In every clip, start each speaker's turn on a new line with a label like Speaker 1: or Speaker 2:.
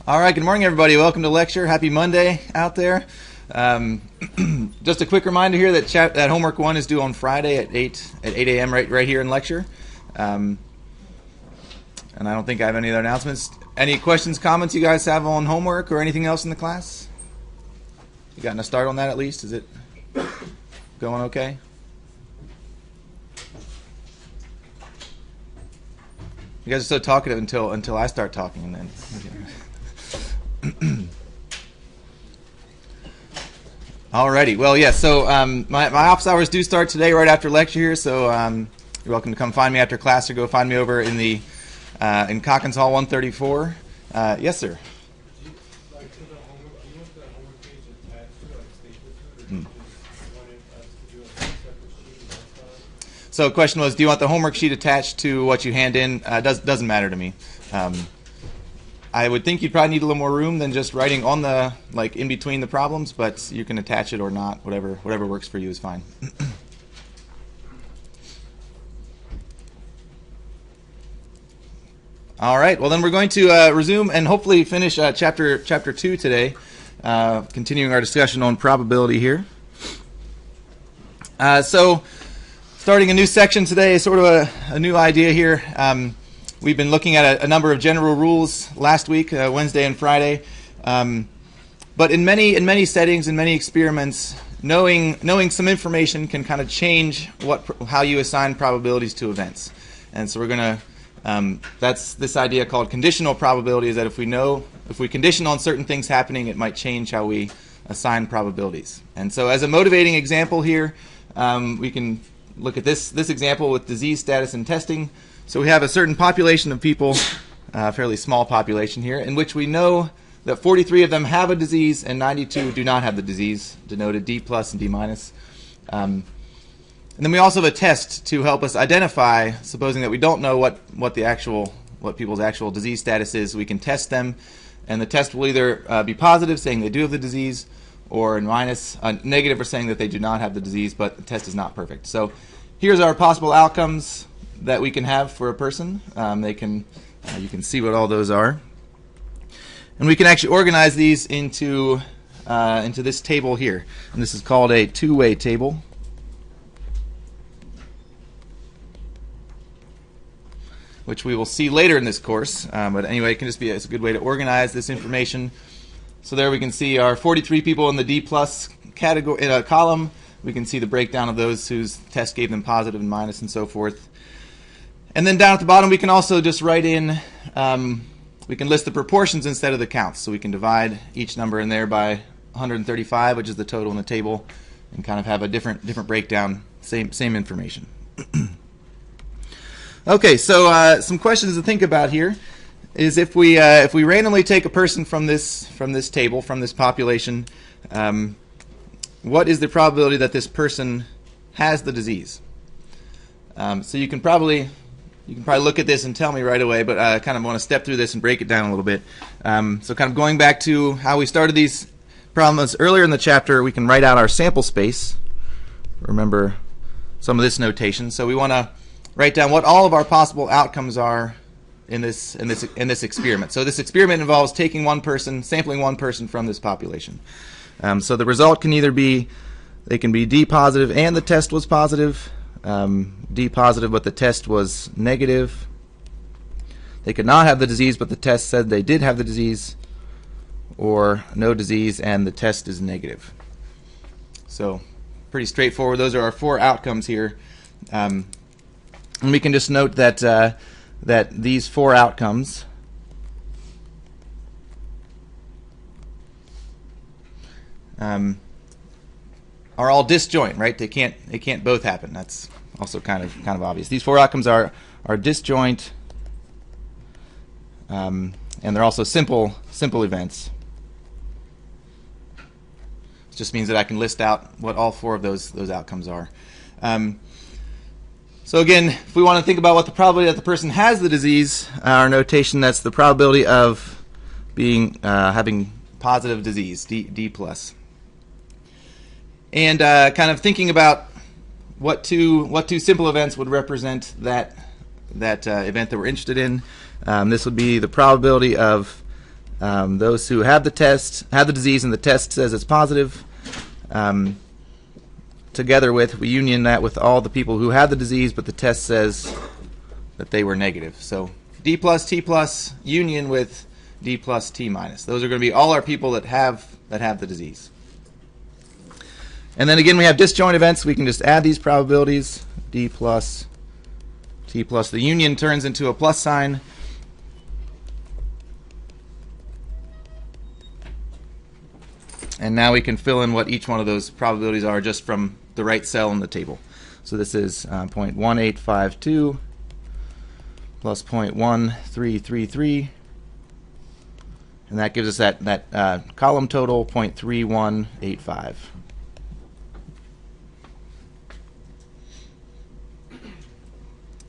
Speaker 1: All right, good morning, everybody. Welcome to lecture. Happy Monday out there. Just a quick reminder here that homework 1 is due on Friday at 8 a.m. right here in lecture. And I don't think I have any other announcements. Any questions, comments you guys have on homework or anything else in the class? You gotten a start on that at least? Is it going okay? You guys are so talkative until I start talking, and then. Alrighty. Well, yeah. So my office hours do start today, right after lecture here. So you're welcome to come find me after class, or go find me over in the in Cockins Hall 134. Yes, sir. So the question was, do you want the homework sheet attached to what you hand in? Doesn't matter to me. I would think you'd probably need a little more room than just writing on the, like, in between the problems, but you can attach it or not. Whatever works for you is fine. All right. Well, then we're going to resume and hopefully finish chapter 2 today, continuing our discussion on probability here. So starting a new section today is sort of a new idea here. We've been looking at a number of general rules last week, Wednesday and Friday. But in many settings, in many experiments, knowing some information can kind of change how you assign probabilities to events. And so we're going to, that's this idea called conditional probability, is that if we condition on certain things happening, it might change how we assign probabilities. And so as a motivating example here, we can look at this example with disease status and testing. So we have a certain population of people, a fairly small population here, in which we know that 43 of them have a disease and 92 do not have the disease, denoted D plus and D minus. And then we also have a test to help us identify, supposing that we don't know what people's actual disease status is, we can test them, and the test will either be positive, saying they do have the disease, or negative, or saying that they do not have the disease, but the test is not perfect. So here's our possible outcomes that we can have for a person. You can see what all those are, and we can actually organize these into this table here, and this is called a two-way table. Which we will see later in this course, but anyway, it's a good way to organize this information. So there we can see our 43 people in the D plus category in a column. We can see the breakdown of those whose test gave them positive and minus and so forth. And then down at the bottom, we can also just write in, we can list the proportions instead of the counts. So we can divide each number in there by 135, which is the total in the table, and kind of have a different breakdown, same information. Okay, so some questions to think about here is if we randomly take a person from this table, from this population, what is the probability that this person has the disease? So you can probably look at this and tell me right away, but I kind of want to step through this and break it down a little bit. So kind of going back to how we started these problems earlier in the chapter, we can write out our sample space. Remember some of this notation. So we want to write down what all of our possible outcomes are in this experiment. So this experiment involves taking sampling one person from this population. So the result can either be, they can be D positive and the test was positive, D positive but the test was negative. They could not have the disease but the test said they did have the disease, or no disease and the test is negative. So pretty straightforward. Those are our 4 outcomes here. And we can just note that these 4 outcomes are all disjoint, right? They can't both happen. That's also kind of obvious. These 4 outcomes are disjoint, and they're also simple events. It just means that I can list out what all 4 of those outcomes are. So again, if we want to think about what the probability that the person has the disease, our notation, that's the probability of having positive disease, D plus. And kind of thinking about what two simple events would represent that event that we're interested in. This would be the probability of those who have the disease and the test says it's positive, together with, we union that with all the people who have the disease but the test says that they were negative. So D plus T plus union with D plus T minus. Those are going to be all our people that have the disease. And then again, we have disjoint events. We can just add these probabilities, D plus T plus. The union turns into a plus sign. And now we can fill in what each one of those probabilities are just from the right cell in the table. So this is 0.1852 plus 0.1333. And that gives us that column total, 0.3185.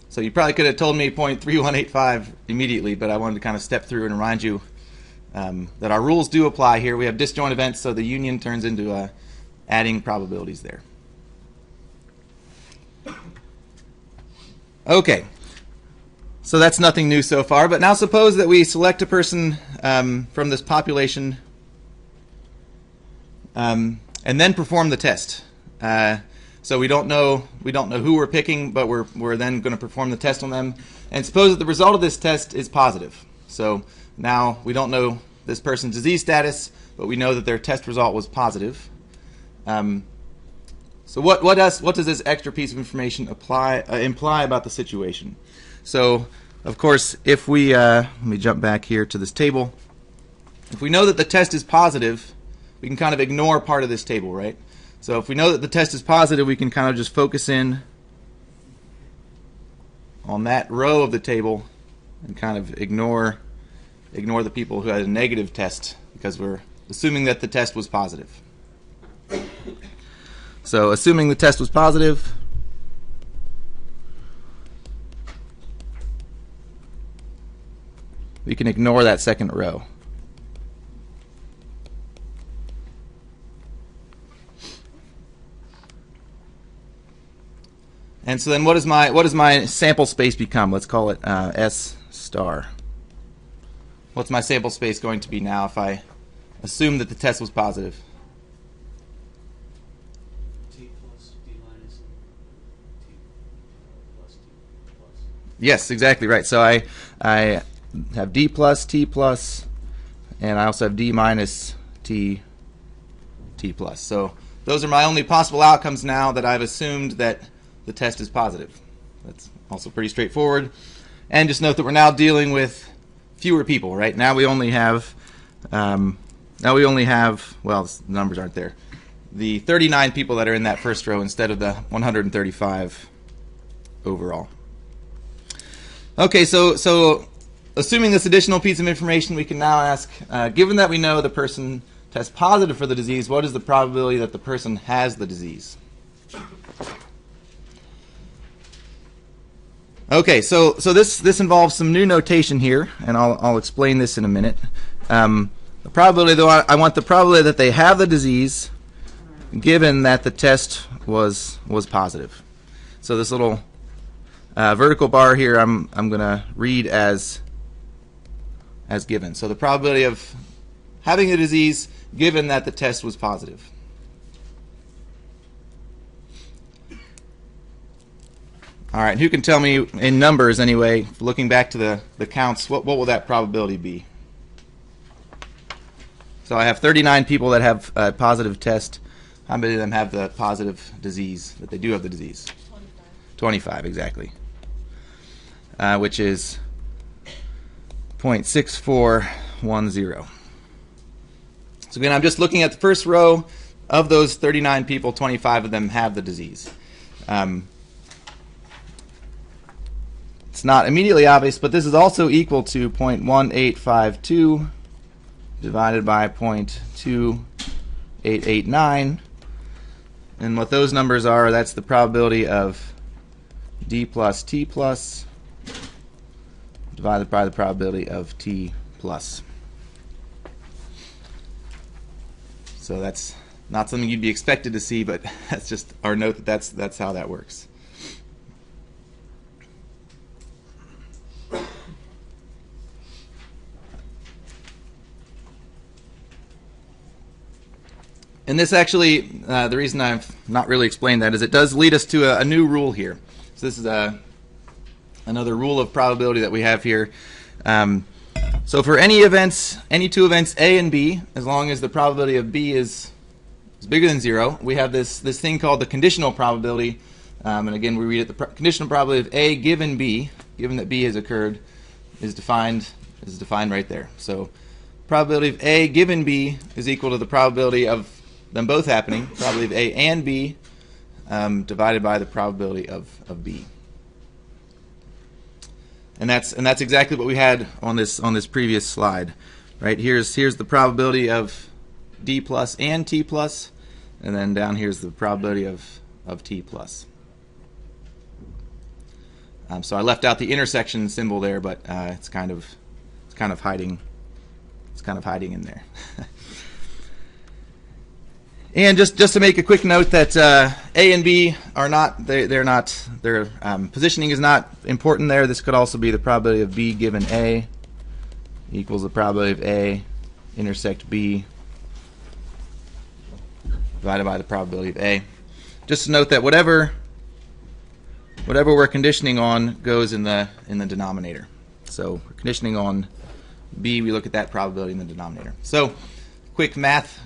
Speaker 1: So you probably could have told me 0.3185 immediately, but I wanted to kind of step through and remind you that our rules do apply here. We have disjoint events, so the union turns into adding probabilities there. Okay, so that's nothing new so far, but now suppose that we select a person from this population and then perform the test. So we don't know who we're picking, but we're then going to perform the test on them. And suppose that the result of this test is positive. So now we don't know this person's disease status, but we know that their test result was positive. So what does this extra piece of information imply about the situation? So of course, if we let me jump back here to this table. If we know that the test is positive, we can kind of ignore part of this table, right? So if we know that the test is positive, we can kind of just focus in on that row of the table and kind of ignore the people who had a negative test because we're assuming that the test was positive. So assuming the test was positive, we can ignore that second row. And so then what does my sample space become? Let's call it S star. What's my sample space going to be now if I assume that the test was positive?
Speaker 2: T plus D minus T plus T plus.
Speaker 1: Yes, exactly right. So I have D plus, T plus, and I also have D minus T plus. So those are my only possible outcomes now that I've assumed that the test is positive. That's also pretty straightforward. And just note that we're now dealing with fewer people, right? Now we only have, well, the numbers aren't there. The 39 people that are in that first row instead of the 135 overall. Okay, so assuming this additional piece of information, we can now ask, given that we know the person tests positive for the disease, what is the probability that the person has the disease? Okay, so this involves some new notation here, and I'll explain this in a minute. The probability, though, I want the probability that they have the disease, given that the test was positive. So this little vertical bar here, I'm going to read as given. So the probability of having the disease, given that the test was positive. All right, who can tell me in numbers anyway, looking back to the counts, what will that probability be? So I have 39 people that have a positive test. How many of them have the positive disease, that they do have the disease? 25, exactly. Which is 0.6410. So again, I'm just looking at the first row. Of those 39 people, 25 of them have the disease. It's not immediately obvious, but this is also equal to 0.1852 divided by 0.2889. And what those numbers are, that's the probability of D plus T plus divided by the probability of T plus. So that's not something you'd be expected to see, but that's just our note that that's how that works. And this actually, the reason I've not really explained that is it does lead us to a new rule here. So this is another rule of probability that we have here. So for any two events A and B, as long as the probability of B is bigger than 0, we have this thing called the conditional probability. And again, we read it, the conditional probability of A given B, given that B has occurred, is defined right there. So probability of A given B is equal to the probability of them both happening, probability of A and B, divided by the probability of B. And that's exactly what we had on this previous slide, right? Here's the probability of D plus and T plus, and then down here's the probability of T plus. So I left out the intersection symbol there, but it's kind of hiding. It's kind of hiding in there. And just to make a quick note that A and B are not, their positioning is not important there. This could also be the probability of B given A equals the probability of A intersect B divided by the probability of A. Just to note that whatever we're conditioning on goes in the denominator. So we're conditioning on B, we look at that probability in the denominator. So quick math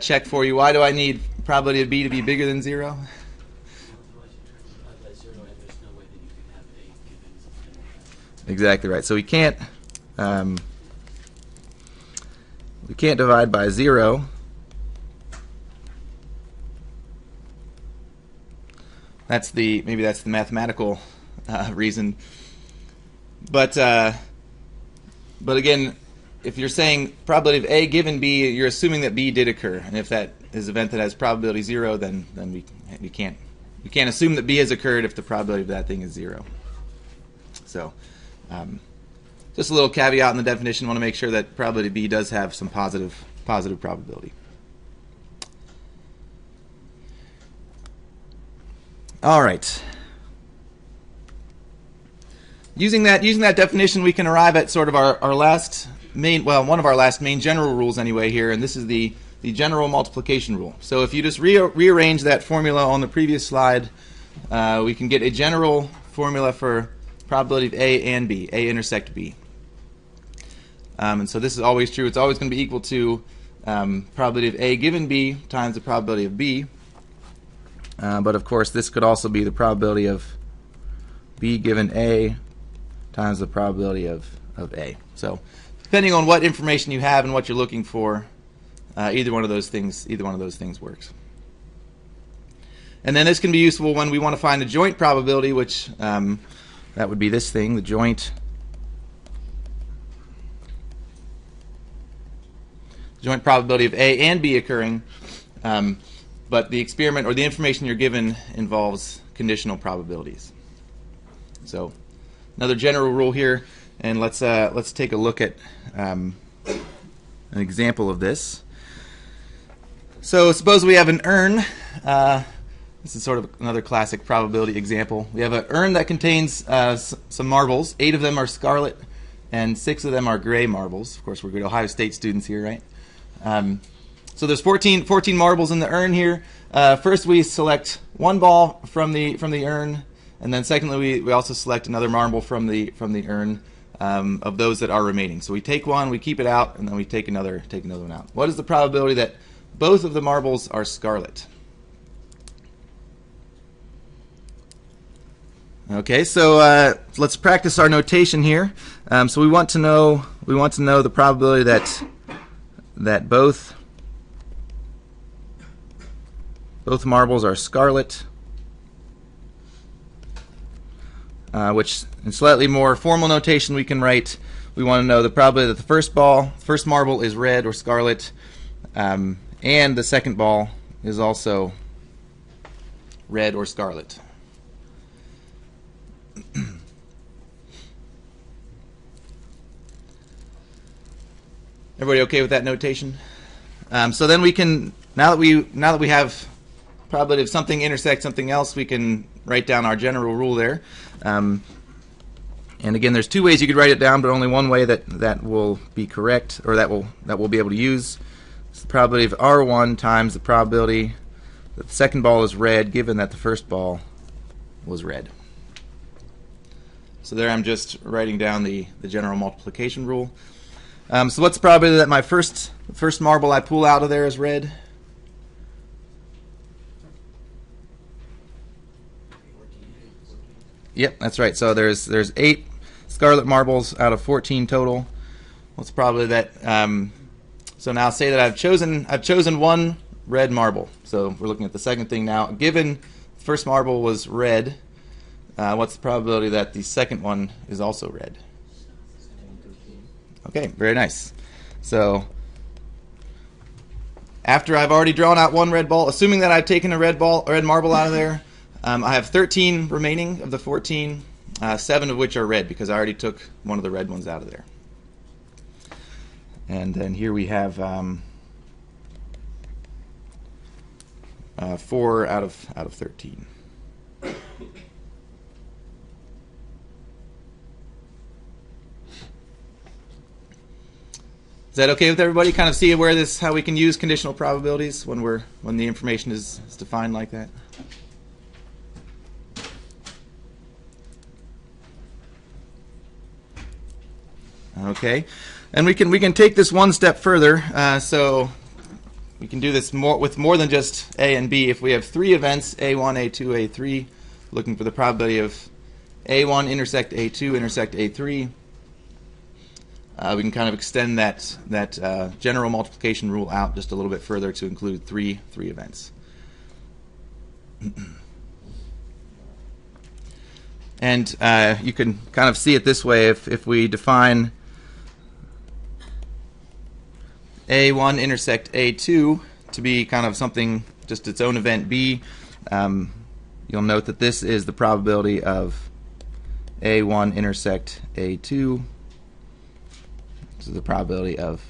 Speaker 1: check for you. Why do I need probability of B to be bigger than 0?
Speaker 2: Otherwise you try to divide by 0 and there's no way that you can have A given something like that.
Speaker 1: Exactly right. So we can't divide by 0. Maybe that's the mathematical reason. But again, if you're saying probability of A given B, you're assuming that B did occur, and if that is an event that has probability 0, then we can't assume that B has occurred if the probability of that thing is 0. So just a little caveat in the definition. Want to make sure that probability B does have some positive probability. All right. Using that definition, we can arrive at sort of our last main, one of our last main general rules anyway here, and this is the general multiplication rule. So if you just rearrange that formula on the previous slide, we can get a general formula for probability of A and B, A intersect B. And so this is always true. It's always going to be equal to probability of A given B times the probability of B. But of course, this could also be the probability of B given A times the probability of A. So depending on what information you have and what you're looking for, either one of those things works. And then this can be useful when we want to find the joint probability, which that would be this thing, the joint probability of A and B occurring. But the experiment or the information you're given involves conditional probabilities. So another general rule here, and let's take a look at an example of this. So suppose we have an urn. This is sort of another classic probability example. We have an urn that contains some marbles. 8 of them are scarlet, and 6 of them are gray marbles. Of course, we're good Ohio State students here, right? So there's 14 marbles in the urn here. First, we select one ball from the urn, and then secondly, we also select another marble from the urn of those that are remaining. So we take one, we keep it out, and then we take another one out. What is the probability that both of the marbles are scarlet? Okay, so let's practice our notation here. So we want to know the probability that both marbles are scarlet, which in slightly more formal notation we can write. We want to know the probability that the first marble is red or scarlet, and the second ball is also red or scarlet. Everybody okay with that notation? So then we can, now that we have probability of something intersect something else, we can write down our general rule there. And again, there's 2 ways you could write it down, but only one way that will be correct, or that we'll be able to use. It's the probability of R1 times the probability that the second ball is red given that the first ball was red. So there I'm just writing down the general multiplication rule. So what's the probability that my first marble I pull out of there is red? Yep, that's right. So there's 8 scarlet marbles out of 14 total. What's the probability that? So now say that I've chosen one red marble. So we're looking at the second thing now. Given the first marble was red, what's the probability that the second one is also red? Okay, very nice. So after I've already drawn out one red ball, assuming that I've taken a red marble out of there, I have 13 remaining of the 14, 7 of which are red because I already took one of the red ones out of there. And then here we have 4 out of 13. Is that okay with everybody? Kind of see how we can use conditional probabilities when the information is defined like that. Okay, and we can take this one step further. So we can do this with more than just A and B. If we have 3 events, A1, A2, A3, looking for the probability of A1 intersect A2 intersect A3. We can kind of extend that general multiplication rule out just a little bit further to include three events. And you can kind of see it this way. If we define A1 intersect A2 to be kind of something, just its own event B, you'll note that this is the probability of A1 intersect A2. This is the probability of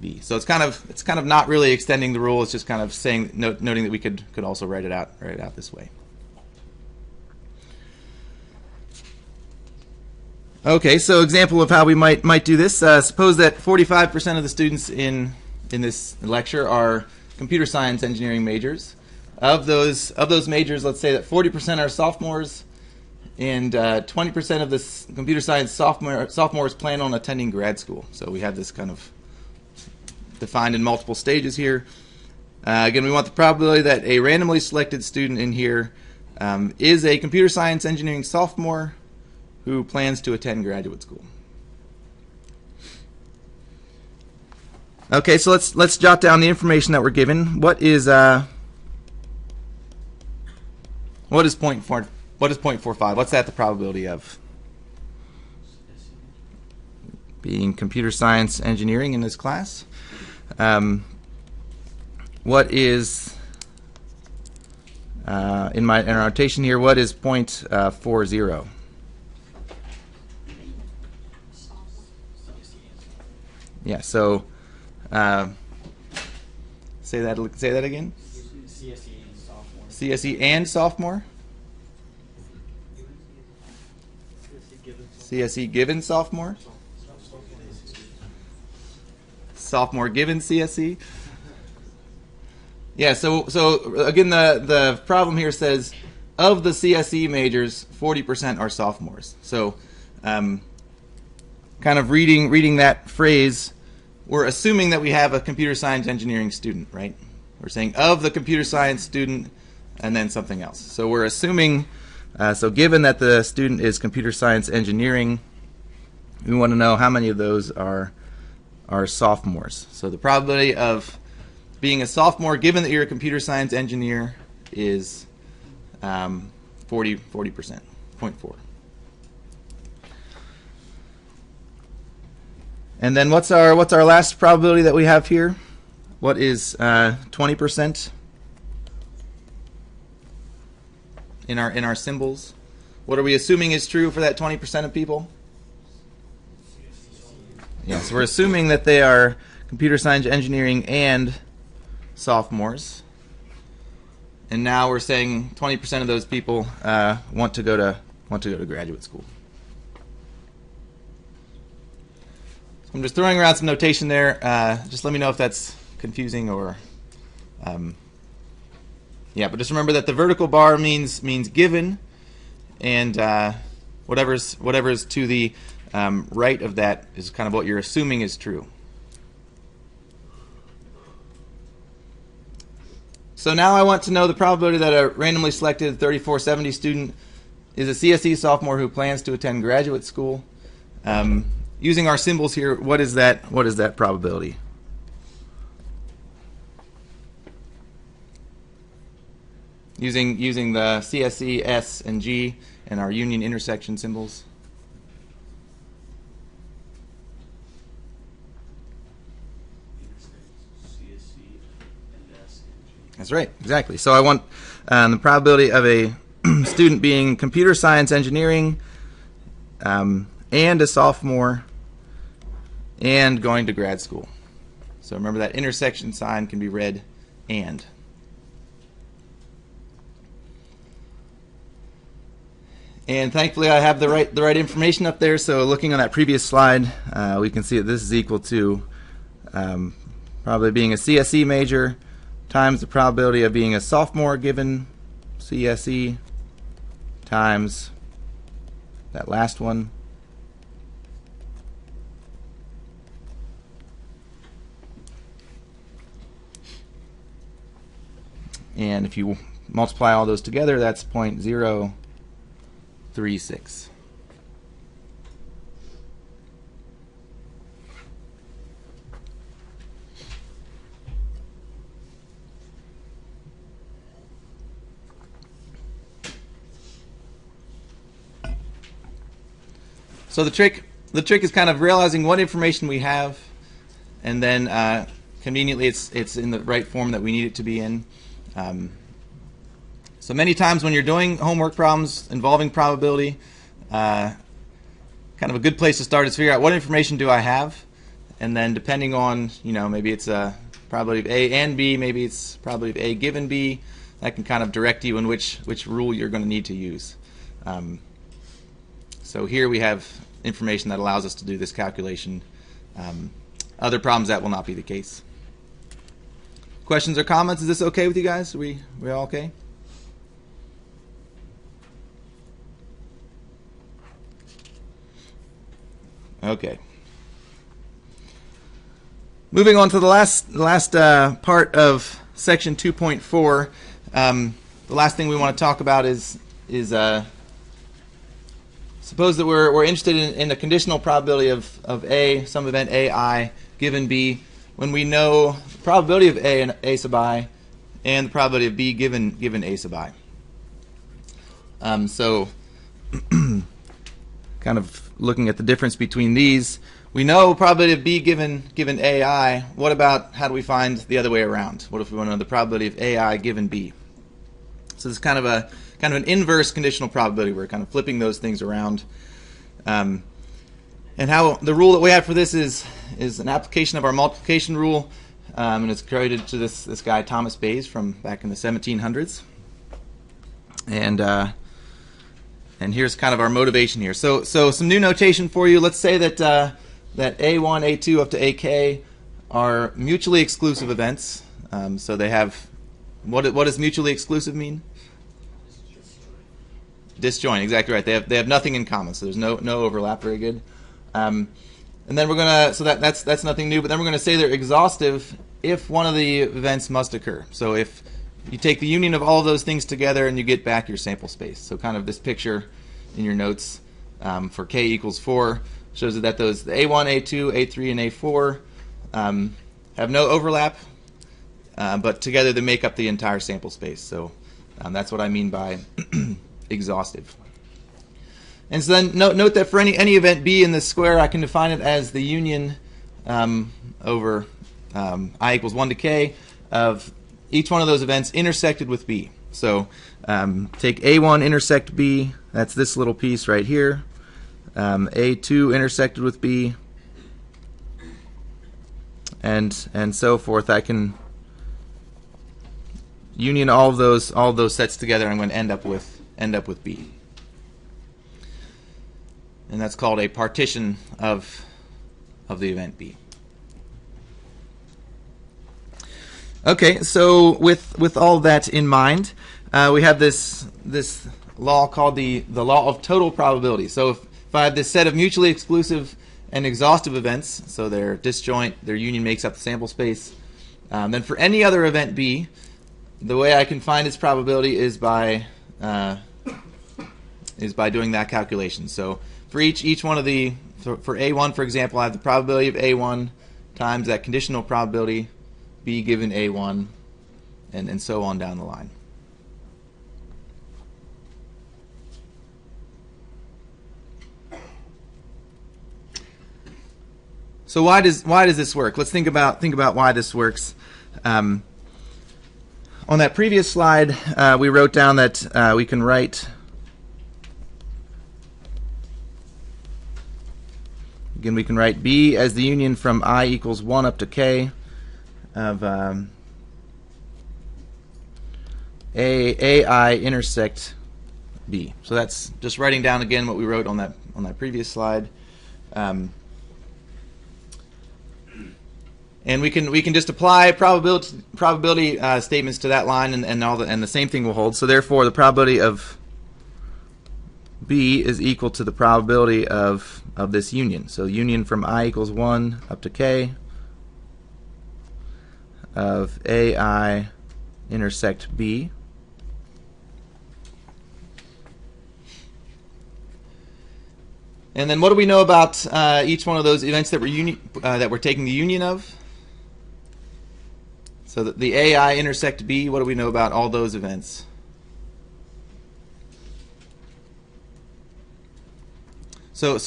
Speaker 1: B. So it's kind of not really extending the rule. It's just kind of saying, noting that we could also write it out this way. Okay, so example of how we might do this. Suppose that 45% of the students in this lecture are computer science engineering majors. Of those majors, let's say that 40% are sophomores, and 20% of the computer science sophomores plan on attending grad school. So we have this kind of defined in multiple stages here. Again, we want the probability that a randomly selected student in here is a computer science engineering sophomore who plans to attend graduate school. Okay, so let's jot down the information that we're given. What is 0.45? What's that the probability of? Being computer science engineering in this class. What is in our notation here? What is 0.40? Yeah. So say that again.
Speaker 2: CSE and sophomore.
Speaker 1: CSE and sophomore. CSE given sophomore. Sophomore given CSE. Yeah, so again, the problem here says of the CSE majors, 40% are sophomores. So kind of reading that phrase, we're assuming that we have a computer science engineering student, right? We're saying of the computer science student and then something else. So we're assuming, so given that the student is computer science engineering, we want to know how many of those are sophomores. So the probability of being a sophomore, given that you're a computer science engineer, is 40%, 0.4. And then what's our last probability that we have here? What is 20% in our symbols? What are we assuming is true for that 20% of people? Yes, we're assuming that they are computer science engineering and sophomores. And now we're saying 20% of those people want to go to graduate school. So I'm just throwing around some notation there. Just let me know if that's confusing or yeah, but just remember that the vertical bar means given, and whatever's to the right of that is kind of what you're assuming is true. So now I want to know the probability that a randomly selected 3470 student is a CSE sophomore who plans to attend graduate school. Using our symbols here, what is that probability? Using the CSE, S, and G, and our union intersection symbols. That's right, exactly. So I want the probability of a student being computer science engineering and a sophomore and going to grad school. So remember that intersection sign can be read and. And thankfully I have the right information up there, so looking on that previous slide, we can see that this is equal to probably being a CSE major times the probability of being a sophomore given CSE times that last one. And if you multiply all those together, that's 0.036. So the trick is kind of realizing what information we have, and then conveniently it's in the right form that we need it to be in. So many times when you're doing homework problems involving probability, kind of a good place to start is figure out what information do I have, and then depending on, maybe it's a probability of A and B, maybe it's probability of A given B, that can kind of direct you in which rule you're going to need to use. So here we have information that allows us to do this calculation. Other problems, that will not be the case. Questions or comments? Is this okay with you guys? We all okay? Okay. Moving on to the last part of section 2.4. The last thing we want to talk about is suppose that we're interested in the conditional probability of A, some event AI, given B, when we know the probability of A and A sub I, and the probability of B given A sub I. So, kind of looking at the difference between these, we know probability of B given AI. What about how do we find the other way around? What if we want to know the probability of AI given B? So this is kind of an inverse conditional probability. We're kind of flipping those things around. And how the rule that we have for this is an application of our multiplication rule, and it's credited to this guy Thomas Bayes from back in the 1700s. And here's kind of our motivation here. So some new notation for you. Let's say that that A1, A2 up to AK are mutually exclusive events. So they have what does mutually exclusive mean? Disjoint, exactly right. They have nothing in common, so there's no overlap. Very good. And then we're gonna that's nothing new. But then we're gonna say they're exhaustive if one of the events must occur. So if you take the union of all of those things together and you get back your sample space. So kind of this picture in your notes for k equals 4 shows that those the A1, A2, A3, and A4 have no overlap, but together they make up the entire sample space. So that's what I mean by exhaustive. And so then note that for any event B in this square, I can define it as the union over I equals 1 to k of each one of those events intersected with B. So take A1 intersect B, that's this little piece right here. A2 intersected with B, and so forth. I can union all of those sets together. I'm going to end up with B, and that's called a partition of the event B. Okay, so with all that in mind, we have this law called the law of total probability. So if I have this set of mutually exclusive and exhaustive events, so they're disjoint, their union makes up the sample space, then for any other event B, the way I can find its probability is by doing that calculation. So for each one of the, for A1, for example, I have the probability of A1 times that conditional probability B given A1, and so on down the line. So why does this work? Let's think about why this works. On that previous slide, we wrote down that we can write. Again, we can write B as the union from I equals 1 up to K of AI intersect B. So that's just writing down again what we wrote on that previous slide. And we can just apply probability statements to that line, and the same thing will hold. So therefore, the probability of B is equal to the probability of this union. So union from I equals 1 up to K of AI intersect B. And then what do we know about each one of those events that we're taking the union of? So the AI intersect B, what do we know about all those events? So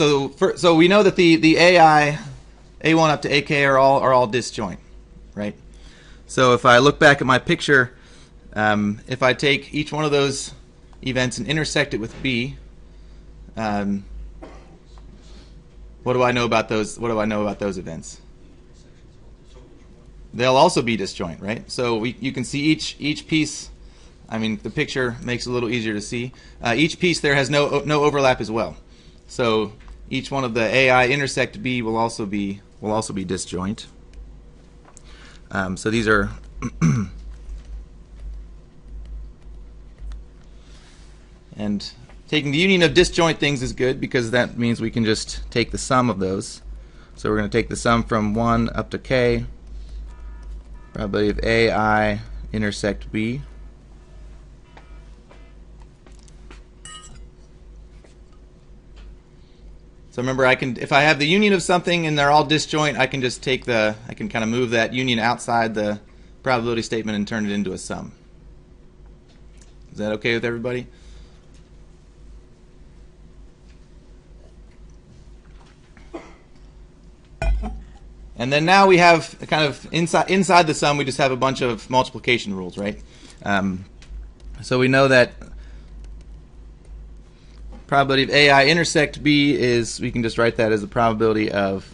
Speaker 1: we know that the AI A1 up to AK are all disjoint, right? So if I look back at my picture, if I take each one of those events and intersect it with B, what do I know about those? What do I know about those events? They'll also be disjoint, right? So you can see each piece. I mean, the picture makes it a little easier to see. Each piece there has no overlap as well. So each one of the AI intersect B will also be disjoint. So these are and taking the union of disjoint things is good because that means we can just take the sum of those. So we're going to take the sum from 1 up to K, probability of AI intersect B. So remember, if I have the union of something and they're all disjoint, I can just I can kind of move that union outside the probability statement and turn it into a sum. Is that okay with everybody? And then now we have kind of inside the sum, we just have a bunch of multiplication rules, right? So we know that probability of AI intersect B is, we can just write that as the probability of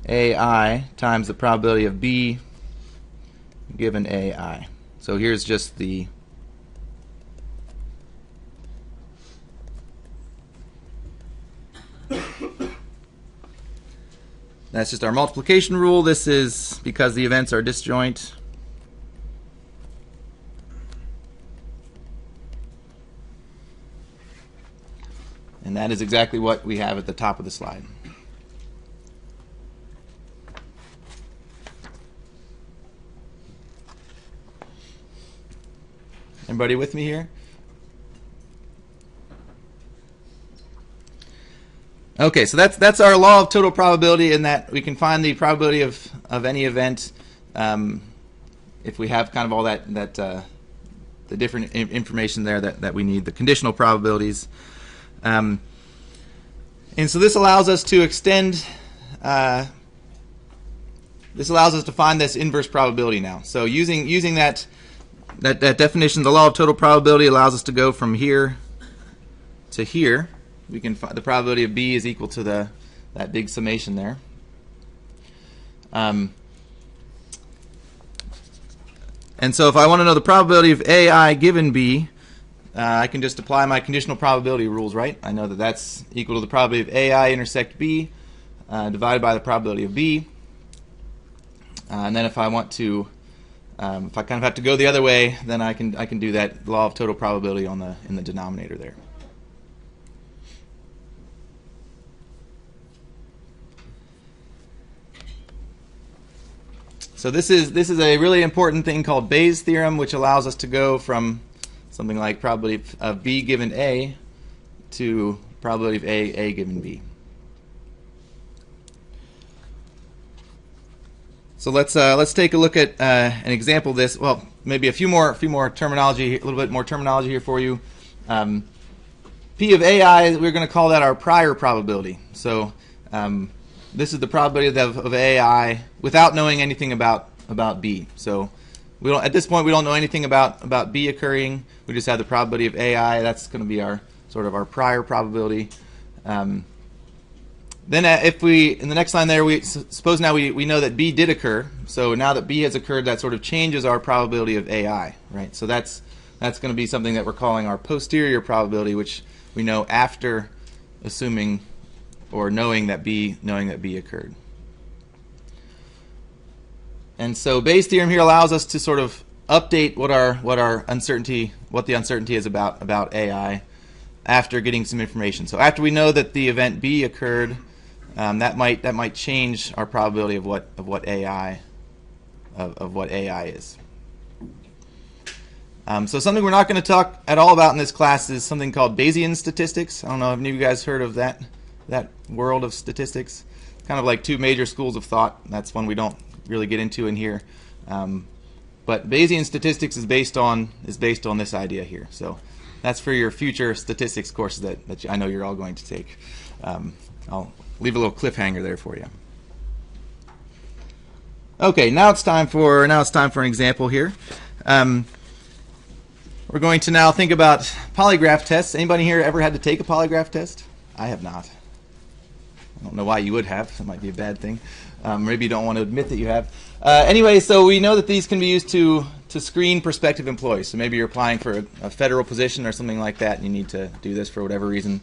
Speaker 1: AI times the probability of B given AI. So here's just that's just our multiplication rule. This is because the events are disjoint. And that is exactly what we have at the top of the slide. Everybody with me here? Okay, so that's our law of total probability, in that we can find the probability of any event if we have kind of all the different information there that we need, the conditional probabilities. And so this allows us to extend, this allows us to find this inverse probability now. So using that definition, the law of total probability allows us to go from here to here. We can find the probability of B is equal to that big summation there. And so if I want to know the probability of AI given B, I can just apply my conditional probability rules, right? I know that that's equal to the probability of AI intersect B divided by the probability of B. And then if I want to, if I kind of have to go the other way, then I can do that law of total probability in the denominator there. So this is a really important thing called Bayes' theorem, which allows us to go from something like probability of B given A to probability of A given B. So let's take a look at an example of this. Well, maybe a few more terminology, a little bit more terminology here for you. P of AI, we're going to call that our prior probability. So this is the probability of AI without knowing anything about B. So we don't, at this point, we don't know anything about B occurring. We just have the probability of AI. That's going to be our sort of our prior probability. Then if we, in the next line there, we suppose now we know that B did occur. So now that B has occurred, that sort of changes our probability of AI, right? So that's going to be something that we're calling our posterior probability, which we know after assuming or knowing that B occurred. And so Bayes' theorem here allows us to sort of update what the uncertainty is about AI after getting some information. So after we know that the event B occurred, that might change our probability of what AI is. So something we're not going to talk at all about in this class is something called Bayesian Statistics. I don't know if any of you guys heard of that world of statistics. Kind of like two major schools of thought. That's one we don't really get into in here. But Bayesian Statistics is based on this idea here. So that's for your future statistics courses that I know you're all going to take. I'll leave a little cliffhanger there for you. Okay, now it's time for an example here. We're going to now think about polygraph tests. Anybody here ever had to take a polygraph test? I have not. I don't know why you would have. That might be a bad thing. Maybe you don't want to admit that you have. Anyway, so we know that these can be used to screen prospective employees. So maybe you're applying for a federal position or something like that, and you need to do this for whatever reason.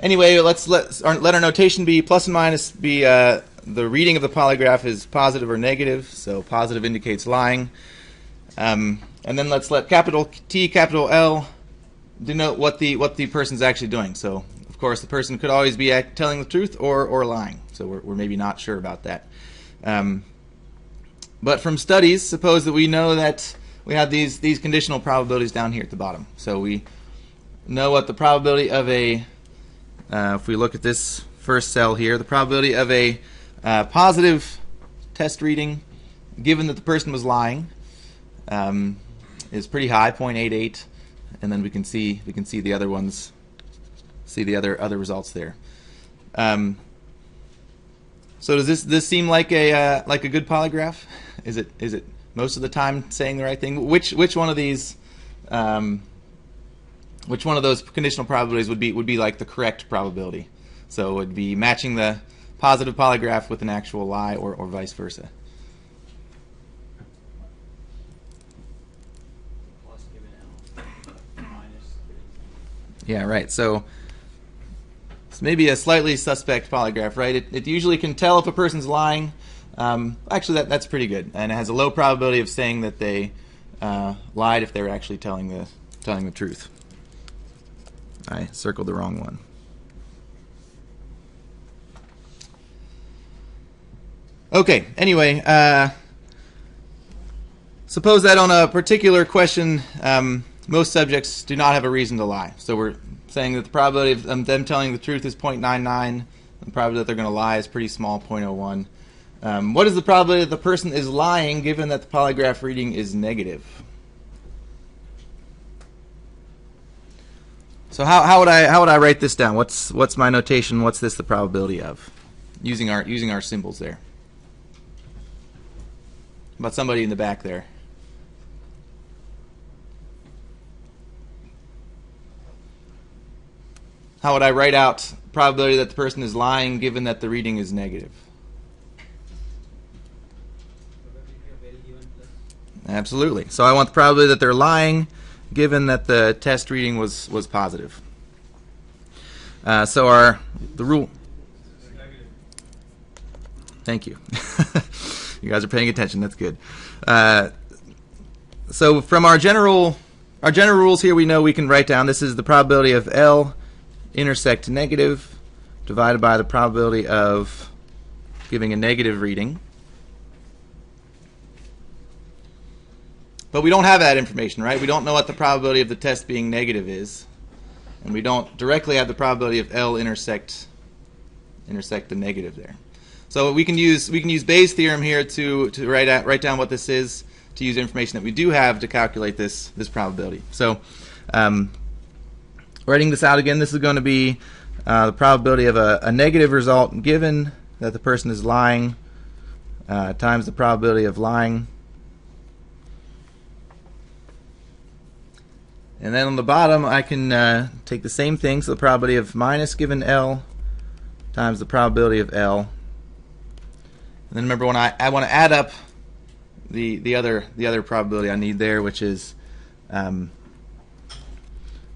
Speaker 1: Anyway, let our notation be plus and minus be the reading of the polygraph is positive or negative. So positive indicates lying. And then let's let capital T, capital L denote what the person's actually doing. So of course the person could always be telling the truth or lying. So we're maybe not sure about that. But from studies, suppose that we know that we have these conditional probabilities down here at the bottom. So we know what the probability of if we look at this first cell here, the probability of a positive test reading, given that the person was lying, is pretty high, 0.88, and then we can see the other ones, see the other results there. So does this seem like a good polygraph? Is it most of the time saying the right thing? Which one of these which one of those conditional probabilities would be like the correct probability? So it would be matching the positive polygraph with an actual lie or vice versa.
Speaker 2: Plus given L, minus given.
Speaker 1: Yeah, right. So it's maybe a slightly suspect polygraph, right? It usually can tell if a person's lying. Actually, that's pretty good, and it has a low probability of saying that they lied if they were actually telling the truth. I circled the wrong one. Okay, anyway, suppose that on a particular question, most subjects do not have a reason to lie. So we're saying that the probability of them telling the truth is 0.99. The probability that they're going to lie is pretty small, 0.01. What is the probability that the person is lying given that the polygraph reading is negative? So how would I write this down? What's my notation? What's this the probability of? Using our symbols there. How about somebody in the back there? How would I write out probability that the person is lying given that the reading is negative?
Speaker 2: Probability of L given plus.
Speaker 1: Absolutely. So I want the probability that they're lying given that the test reading was positive. So the rule. Thank you. You guys are paying attention. That's good. So from our general rules here, we know we can write down this is the probability of L intersect negative divided by the probability of giving a negative reading. But we don't have that information, right? We don't know what the probability of the test being negative is. And we don't directly have the probability of L intersect the negative there. So we can use Bayes' theorem here to write down what this is, to use information that we do have to calculate this probability. So writing this out again, this is going to be the probability of a negative result given that the person is lying times the probability of lying. And then on the bottom, I can take the same thing, so the probability of minus given L times the probability of L. And then remember, when I want to add up the other probability I need there, which is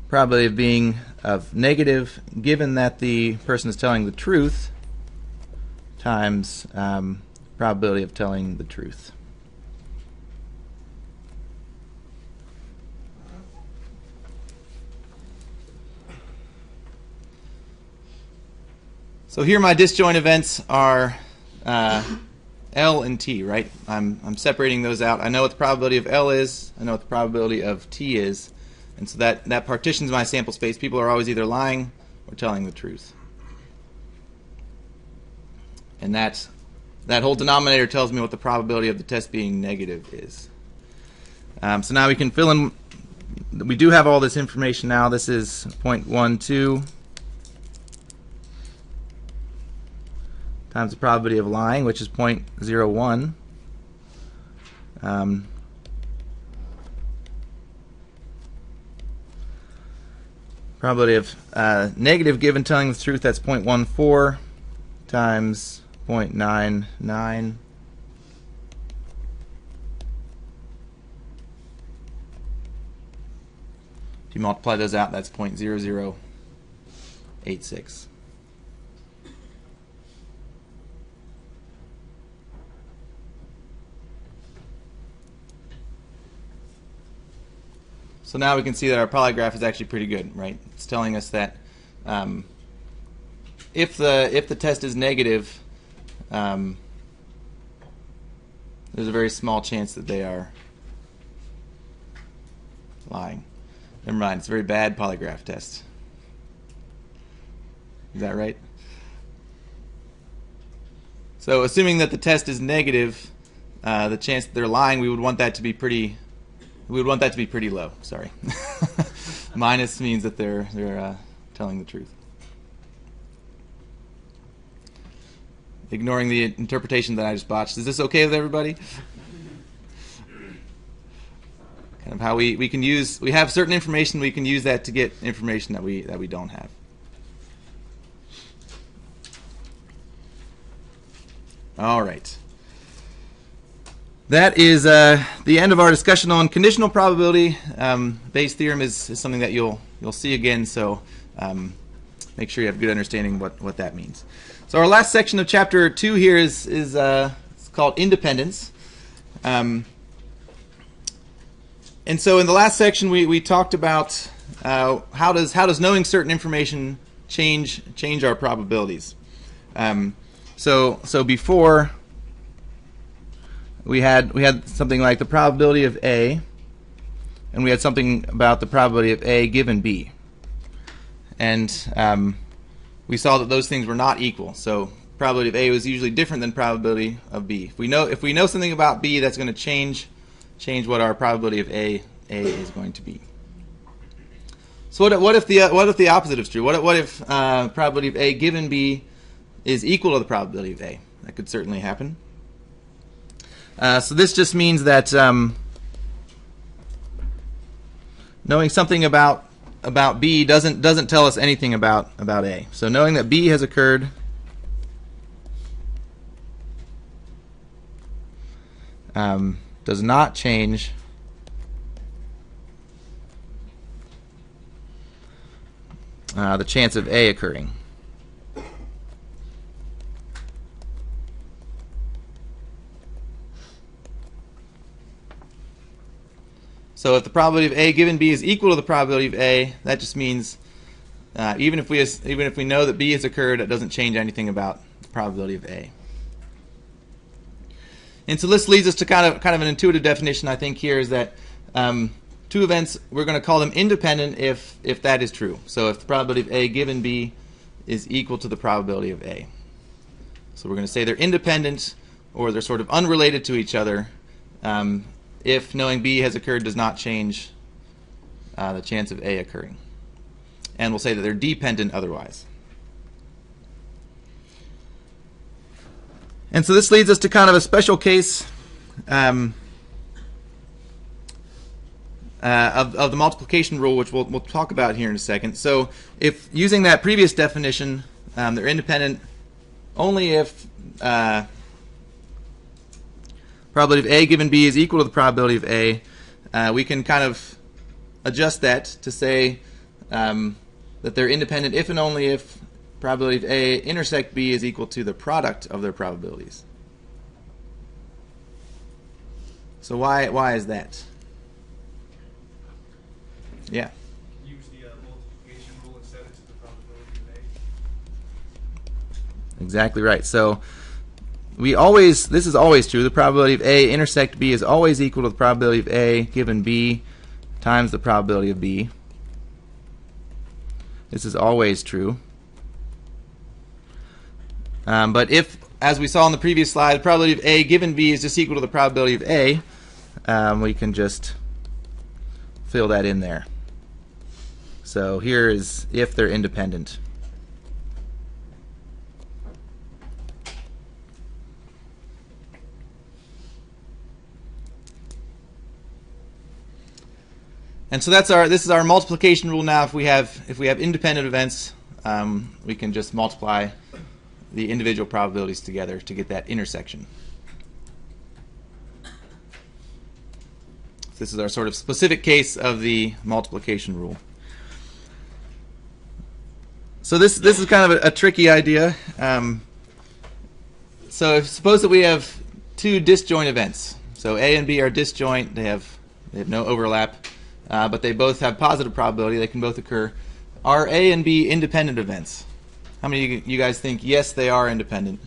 Speaker 1: probability of being of negative given that the person is telling the truth times probability of telling the truth. So here my disjoint events are L and T, right? I'm separating those out. I know what the probability of L is. I know what the probability of T is. And so that partitions my sample space. People are always either lying or telling the truth. And that whole denominator tells me what the probability of the test being negative is. So now we can fill in. We do have all this information now. This is 0.12 times the probability of lying, which is 0.01. Probability of negative given telling the truth, that's 0.14 times 0.99. If you multiply those out, that's 0.0086. So now we can see that our polygraph is actually pretty good, right? It's telling us that if the test is negative, there's a very small chance that they are lying. Never mind, it's a very bad polygraph test. Is that right? So assuming that the test is negative, the chance that they're lying, we would want that to be pretty low. Sorry. Minus means that they're telling the truth. Ignoring the interpretation that I just botched. Is this okay with everybody? Kind of how we can use. We have certain information. We can use that to get information that we don't have. All right. That is the end of our discussion on conditional probability. Bayes' theorem is something that you'll see again, so make sure you have a good understanding what that means. So our last section of chapter 2 here is it's called independence. And so in the last section we talked about how does knowing certain information change our probabilities. So before we had something like the probability of A, and we had something about the probability of A given B. And we saw that those things were not equal. So probability of A was usually different than probability of B. If we know something about B, that's going to change what our probability of A is going to be. So what if the opposite is true? What if probability of A given B is equal to the probability of A? That could certainly happen. So this just means that knowing something about B doesn't tell us anything about A. So knowing that B has occurred does not change the chance of A occurring. So if the probability of A given B is equal to the probability of A, that just means even if we know that B has occurred, it doesn't change anything about the probability of A. And so this leads us to kind of an intuitive definition, I think, here is that two events, we're going to call them independent if that is true. So if the probability of A given B is equal to the probability of A. So we're going to say they're independent or they're sort of unrelated to each other if knowing B has occurred does not change the chance of A occurring. And we'll say that they're dependent otherwise. And so this leads us to kind of a special case of the multiplication rule, which we'll talk about here in a second. So if using that previous definition, they're independent only if probability of A given B is equal to the probability of A, we can kind of adjust that to say that they're independent if and only if probability of A intersect B is equal to the product of their probabilities. So why is that? Yeah.
Speaker 3: Use the multiplication rule and set it to the probability of A.
Speaker 1: Exactly right. So this is always true. The probability of A intersect B is always equal to the probability of A given B times the probability of B. This is always true. But if, as we saw in the previous slide, the probability of A given B is just equal to the probability of A, we can just fill that in there. So here is if they're independent. And so this is our multiplication rule now. If we have independent events, we can just multiply the individual probabilities together to get that intersection. This is our sort of specific case of the multiplication rule. So this is kind of a tricky idea. So suppose that we have two disjoint events. So A and B are disjoint. They have no overlap, but they both have positive probability. They can both occur. Are A and B independent events? How many of you guys think yes, they are independent?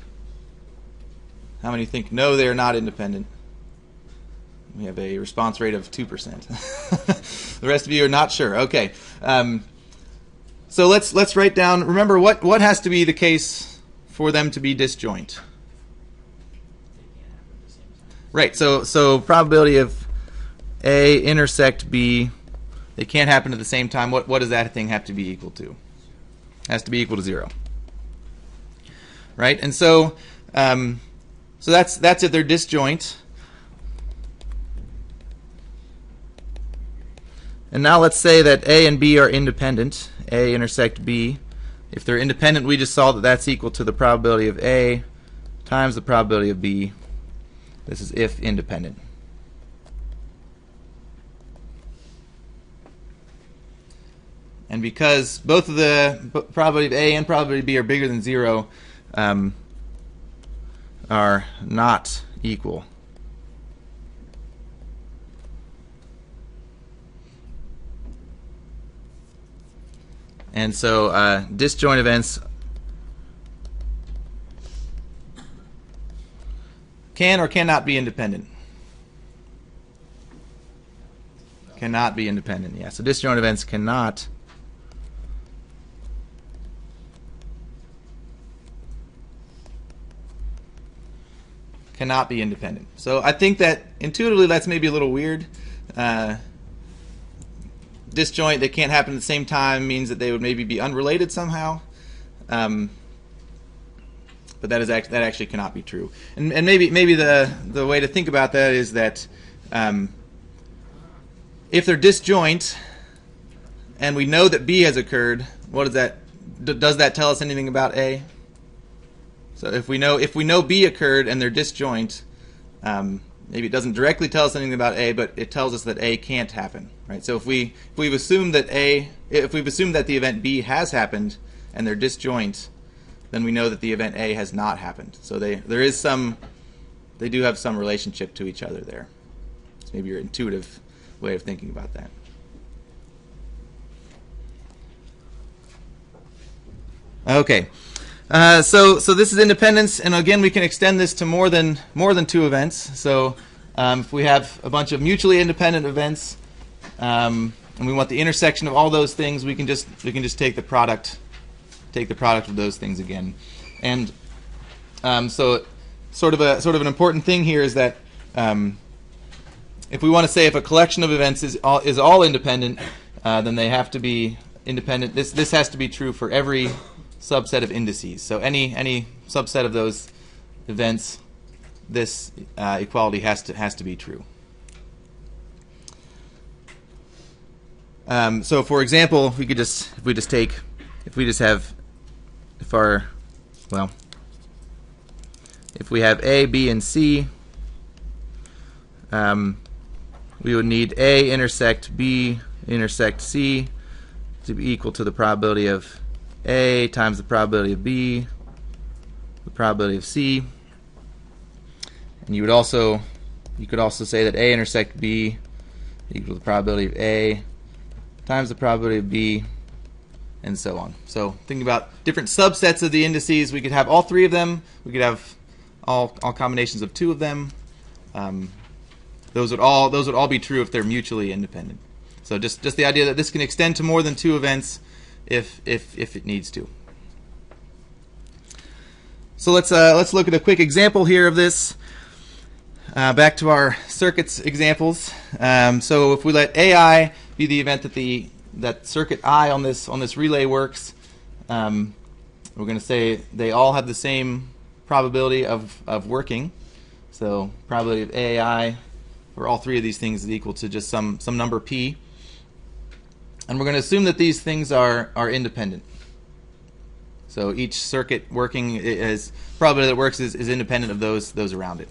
Speaker 1: How many think no, they are not independent? We have a response rate of 2%. The rest of you are not sure. Okay. So let's write down. Remember what has to be the case for them to be disjoint. Right. So probability of A intersect B, they can't happen at the same time. What does that thing have to be equal to? It has to be equal to 0. Right. And so that's if they're disjoint. And now let's say that A and B are independent. A intersect B. If they're independent, we just saw that that's equal to the probability of A times the probability of B. This is if independent. And because both of the probability of A and probability of B are bigger than 0, are not equal. And so disjoint events can or cannot be independent. Cannot be independent, yeah. So disjoint events cannot be independent. So I think that intuitively that's maybe a little weird. Disjoint, they can't happen at the same time, means that they would maybe be unrelated somehow. But that actually cannot be true. And maybe the way to think about that is that if they're disjoint and we know that B has occurred, what is that? Does that tell us anything about A? So if we know B occurred and they're disjoint, maybe it doesn't directly tell us anything about A, but it tells us that A can't happen, right? So if we've assumed that the event B has happened and they're disjoint, then we know that the event A has not happened. So they do have some relationship to each other there. It's maybe your intuitive way of thinking about that. Okay, so this is independence, and again we can extend this to more than two events. So if we have a bunch of mutually independent events, and we want the intersection of all those things, we can just take the product of those things again. And so sort of an important thing here is that if we want to say if a collection of events is all independent, then they have to be independent. This has to be true for every subset of indices. So any subset of those events, this equality has to be true. So for example, if we have A, B, and C, we would need A intersect B intersect C to be equal to the probability of A times the probability of B, the probability of C. And you could also say that A intersect B equal to the probability of A times the probability of B, and so on. So thinking about different subsets of the indices, we could have all three of them. We could have all combinations of two of them. Those would all be true if they're mutually independent. So just the idea that this can extend to more than two events if it needs to. So let's look at a quick example here of this. Back to our circuits examples. So if we let AI be the event that circuit I on this relay works, we're going to say they all have the same probability of working. So probability of AI for all three of these things is equal to just some number p. And we're going to assume that these things are independent. So each circuit working is probability that it works is independent of those around it.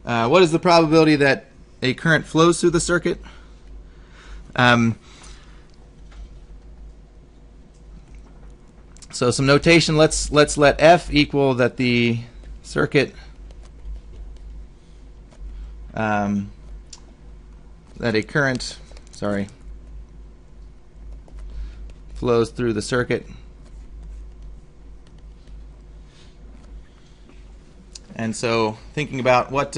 Speaker 1: What is the probability that a current flows through the circuit? So some notation. Let's let F equal that the circuit that a current flows through the circuit. And so thinking about what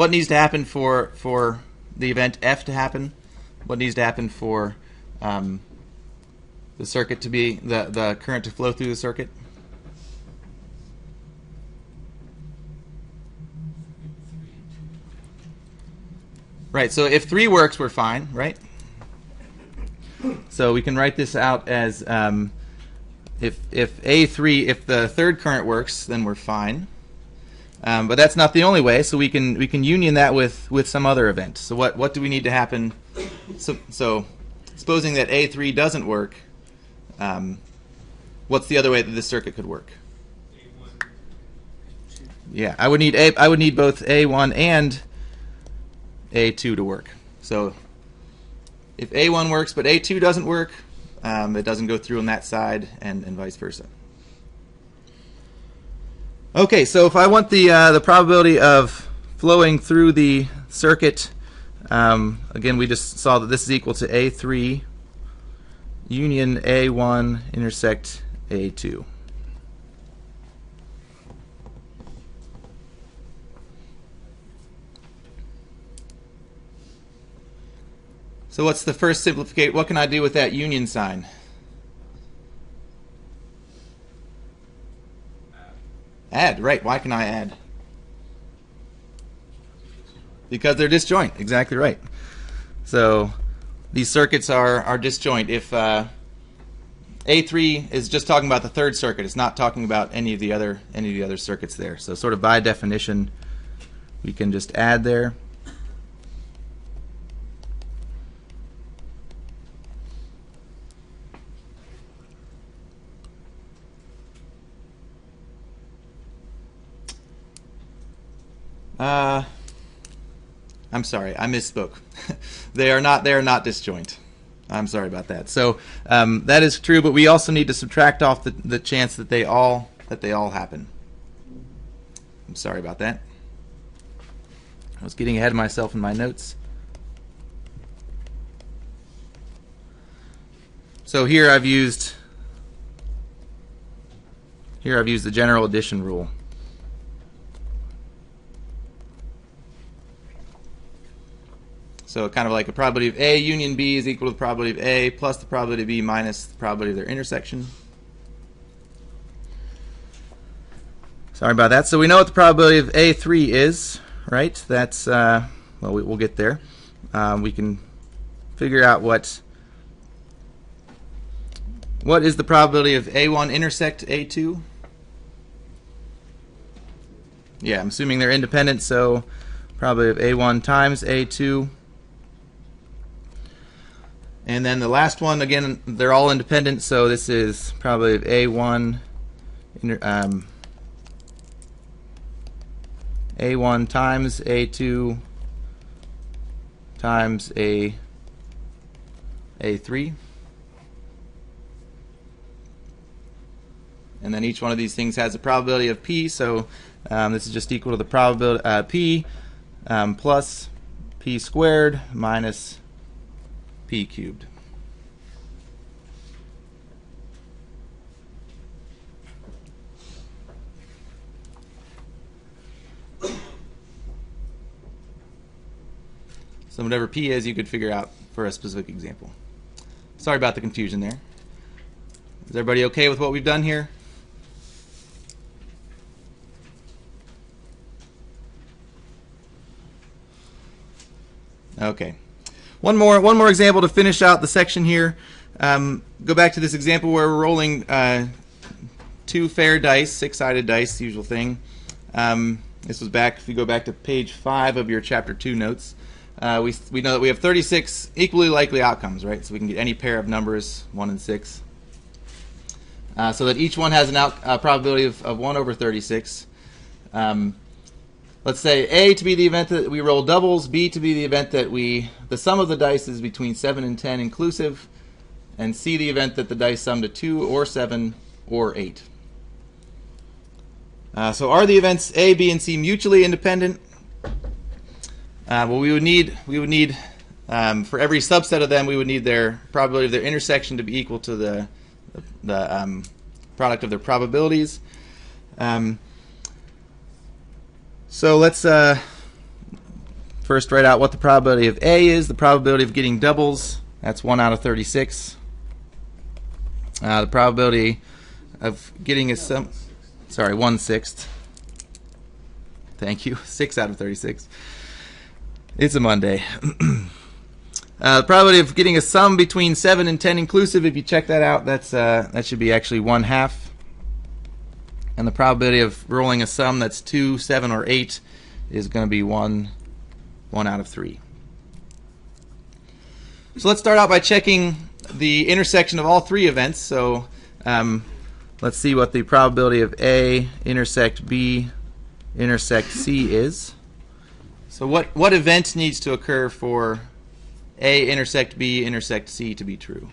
Speaker 1: needs to happen for the event F to happen, what needs to happen for the circuit to be the current to flow through the circuit. Right. So if 3 works, we're fine, right? So we can write this out as if the third current works, then we're fine. But that's not the only way. So we can union that with some other event. So what do we need to happen? So supposing that A3 doesn't work, what's the other way that this circuit could work? Yeah, I would need both A1 and A2 to work. So if A1 works but A2 doesn't work, it doesn't go through on that side, and vice versa. Okay, so if I want the probability of flowing through the circuit, again we just saw that this is equal to A3 union A1 intersect A2. So what's the first simplification? What can I do with that union sign? Add, right. Why can I add? Because they're disjoint. Exactly right. So these circuits are disjoint. If A3 is just talking about the third circuit, it's not talking about any of the other circuits there. So sort of by definition, we can just add there. I'm sorry, I misspoke. They are not disjoint. I'm sorry about that. So that is true, but we also need to subtract off the chance that they all happen. I'm sorry about that. I was getting ahead of myself in my notes. So here I've used the general addition rule. So kind of like a probability of A union B is equal to the probability of A plus the probability of B minus the probability of their intersection. Sorry about that. So we know what the probability of A3 is, right? That's, well, we'll get there. We can figure out what is the probability of A1 intersect A2? Yeah, I'm assuming they're independent, so probability of A1 times A2. And then the last one, again, they're all independent, so this is probability of A1 A1 times A2 times A3. And then each one of these things has a probability of P, so this is just equal to the probability P plus P squared minus P cubed. So whatever P is, you could figure out for a specific example. Sorry about the confusion there. Is everybody okay with what we've done here? Okay. One more example to finish out the section here. Go back to this example where we're rolling 2 fair dice, 6-sided dice, usual thing. This was back, if you go back to page 5 of your chapter 2 notes. We know that we have 36 equally likely outcomes, right? So we can get any pair of numbers, 1 and 6. So that each one has a probability of 1 over 36. Let's say A to be the event that we roll doubles, B to be the event that the sum of the dice is between 7 and 10 inclusive, and C the event that the dice sum to 2 or 7 or 8. So are the events A, B, and C mutually independent? Well, we would need for every subset of them, we would need their probability of their intersection to be equal to the product of their probabilities. So let's first write out what the probability of A is. The probability of getting doubles, that's 1 out of 36. The probability of getting a sum, sorry, 1/6. Thank you, 6 out of 36. It's a Monday. The probability of getting a sum between 7 and 10 inclusive, if you check that out, that should be actually 1/2. And the probability of rolling a sum that's 2, 7, or 8 is going to be 1 out of 3. So let's start out by checking the intersection of all 3 events. So let's see what the probability of A intersect B intersect C is. So what event needs to occur for A intersect B intersect C to be true?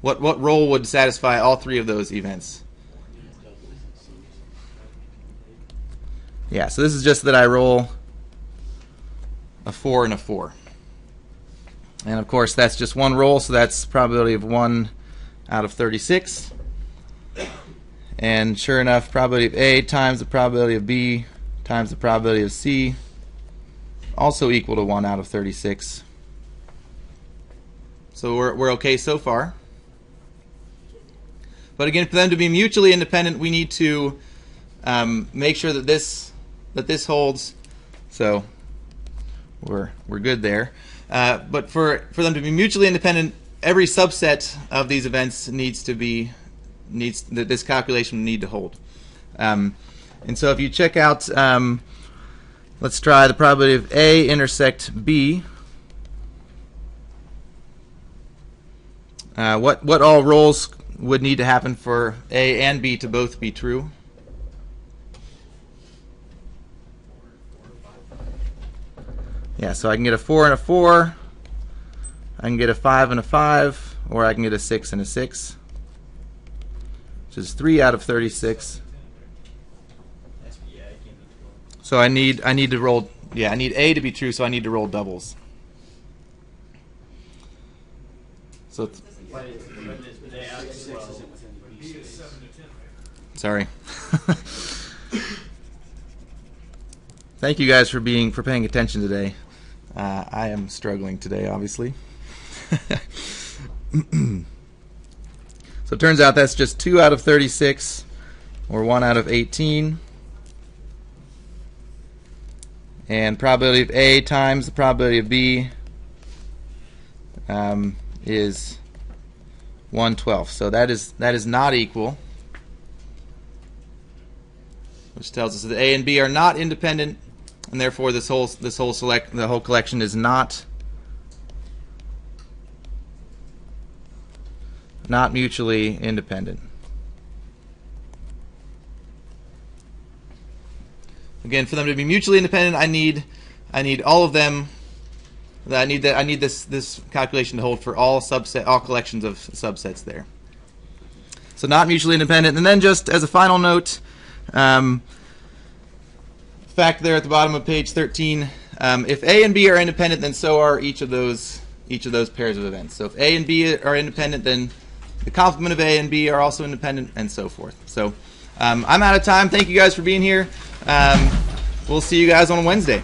Speaker 1: What role would satisfy all 3 of those events? Yeah, so this is just that I roll a 4 and a 4. And of course that's just one roll, so that's probability of 1 out of 36. And sure enough, probability of A times the probability of B times the probability of C also equal to 1 out of 36. So we're okay so far. But again, for them to be mutually independent, we need to make sure that this holds. So we're good there. But for them to be mutually independent, every subset of these events this calculation would need to hold. And so if you check out, let's try the probability of A intersect B. What all rolls would need to happen for A and B to both be true? Yeah, so I can get a 4 and a 4, I can get a 5 and a 5, or I can get a 6 and a 6, which is 3 out of 36. So I need to roll, I need A to be true, so I need to roll doubles. So,
Speaker 2: But they add as well.
Speaker 3: But B is 7 to 10, right?
Speaker 1: sorry. Thank you guys for paying attention today. I am struggling today, obviously. So it turns out that's just 2 out of 36, or 1 out of 18. And probability of A times the probability of B is 1/12. So that is not equal, which tells us that A and B are not independent, and therefore the whole collection is not mutually independent. Again, for them to be mutually independent, I need all of them. I need this calculation to hold for all collections of subsets there. So not mutually independent. And then just as a final note, fact there at the bottom of page 13, if A and B are independent, then so are each of those pairs of events. So if A and B are independent, then the complement of A and B are also independent, and so forth. So I'm out of time. Thank you guys for being here. We'll see you guys on Wednesday.